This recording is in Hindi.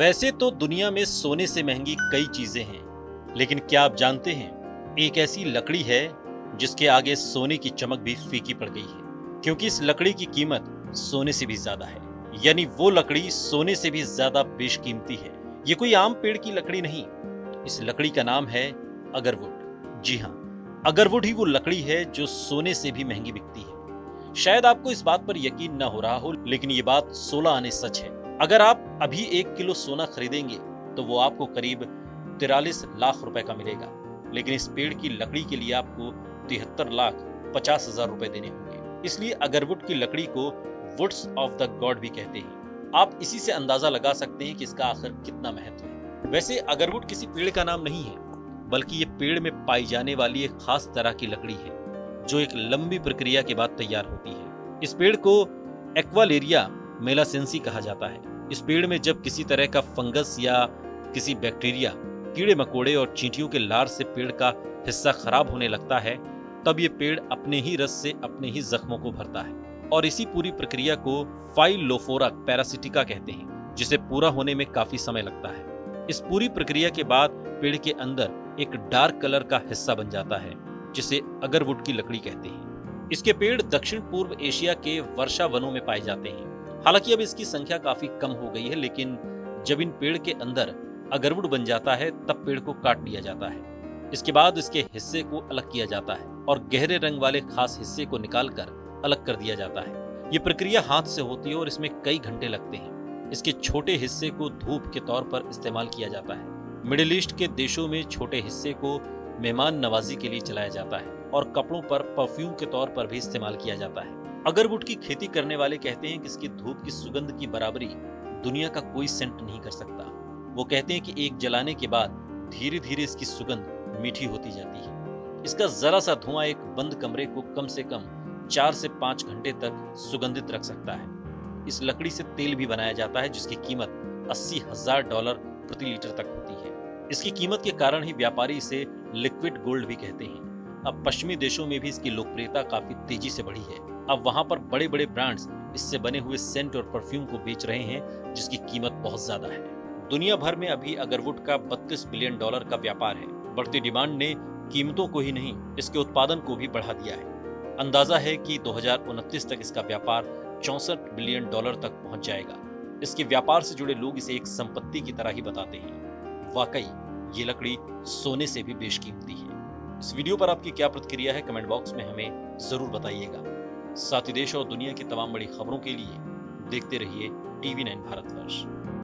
वैसे तो दुनिया में सोने से महंगी कई चीजें हैं, लेकिन क्या आप जानते हैं एक ऐसी लकड़ी है जिसके आगे सोने की चमक भी फीकी पड़ गई है, क्योंकि इस लकड़ी की कीमत सोने से भी ज्यादा है। यानी वो लकड़ी सोने से भी ज्यादा बेशकीमती है। ये कोई आम पेड़ की लकड़ी नहीं, इस लकड़ी का नाम है अगरवुड। जी हाँ, अगरवुड ही वो लकड़ी है जो सोने से भी महंगी बिकती है। शायद आपको इस बात पर यकीन न हो रहा हो, लेकिन ये बात 16 आने सच है। अगर आप अभी 1 किलो सोना खरीदेंगे तो वो आपको करीब 43 लाख रुपए का मिलेगा, लेकिन इस पेड़ की लकड़ी के लिए आपको 73,50,000 रुपए देने होंगे। इसलिए अगरवुड की लकड़ी को वुड्स ऑफ द गॉड भी कहते हैं। आप इसी से अंदाजा लगा सकते हैं कि इसका आखिर कितना महत्व है। वैसे अगरवुड किसी पेड़ का नाम नहीं है, बल्कि ये पेड़ में पाई जाने वाली एक खास तरह की लकड़ी है जो एक लंबी प्रक्रिया के बाद तैयार होती है। इस पेड़ को एक्वालेरिया मेलासेंसी कहा जाता है। इस पेड़ में जब किसी तरह का फंगस या किसी बैक्टीरिया, कीड़े मकोड़े और चींटियों के लार से पेड़ का हिस्सा खराब होने लगता है, तब ये पेड़ अपने ही रस से अपने ही जख्मों को भरता है और इसी पूरी प्रक्रिया को फाइलोफोरा पैरासिटिका कहते हैं, जिसे पूरा होने में काफी समय लगता है। इस पूरी प्रक्रिया के बाद पेड़ के अंदर एक डार्क कलर का हिस्सा बन जाता है जिसे अगरवुड की लकड़ी कहते हैं। इसके पेड़ दक्षिण पूर्व एशिया के वर्षा वनों में पाए जाते हैं। हालांकि अब इसकी संख्या काफी कम हो गई है, लेकिन जब इन पेड़ के अंदर अगरवुड बन जाता है तब पेड़ को काट लिया जाता है। इसके बाद इसके हिस्से को अलग किया जाता है और गहरे रंग वाले खास हिस्से को निकालकर अलग कर दिया जाता है। ये प्रक्रिया हाथ से होती है और इसमें कई घंटे लगते हैं। इसके छोटे हिस्से को धूप के तौर पर इस्तेमाल किया जाता है। मिडिल ईस्ट के देशों में छोटे हिस्से को मेहमान नवाजी के लिए जलाया जाता है और कपड़ों पर परफ्यूम के तौर पर भी इस्तेमाल किया जाता है। अगरवुड की खेती करने वाले कहते हैं कि इसकी धूप की सुगंध की बराबरी दुनिया का कोई सेंट नहीं कर सकता। वो कहते हैं कि एक जलाने के बाद धीरे धीरे इसकी सुगंध मीठी होती जाती है। इसका जरा सा धुआं एक बंद कमरे को कम से कम 4 से 5 घंटे तक सुगंधित रख सकता है। इस लकड़ी से तेल भी बनाया जाता है जिसकी कीमत $80,000 प्रति लीटर तक होती है। इसकी कीमत के कारण ही व्यापारी इसे लिक्विड गोल्ड भी कहते हैं। अब पश्चिमी देशों में भी इसकी लोकप्रियता काफी तेजी से बढ़ी है। अब वहां पर बड़े बड़े ब्रांड्स इससे बने हुए सेंट और परफ्यूम को बेच रहे हैं जिसकी कीमत बहुत ज्यादा है। दुनिया भर में अभी अगरवुड का $32 बिलियन का व्यापार है। बढ़ती डिमांड ने कीमतों को ही नहीं, इसके उत्पादन को भी बढ़ा दिया है। अंदाजा है कि 2029 तक इसका व्यापार $64 बिलियन तक पहुंच जाएगा। इसके व्यापार से जुड़े लोग इसे एक संपत्ति की तरह ही बताते हैं। वाकई ये लकड़ी सोने से भी बेशकीमती है। इस वीडियो पर आपकी क्या प्रतिक्रिया है, कमेंट बॉक्स में हमें जरूर बताइएगा। साथ ही देश और दुनिया की तमाम बड़ी खबरों के लिए देखते रहिए TV9 भारतवर्ष।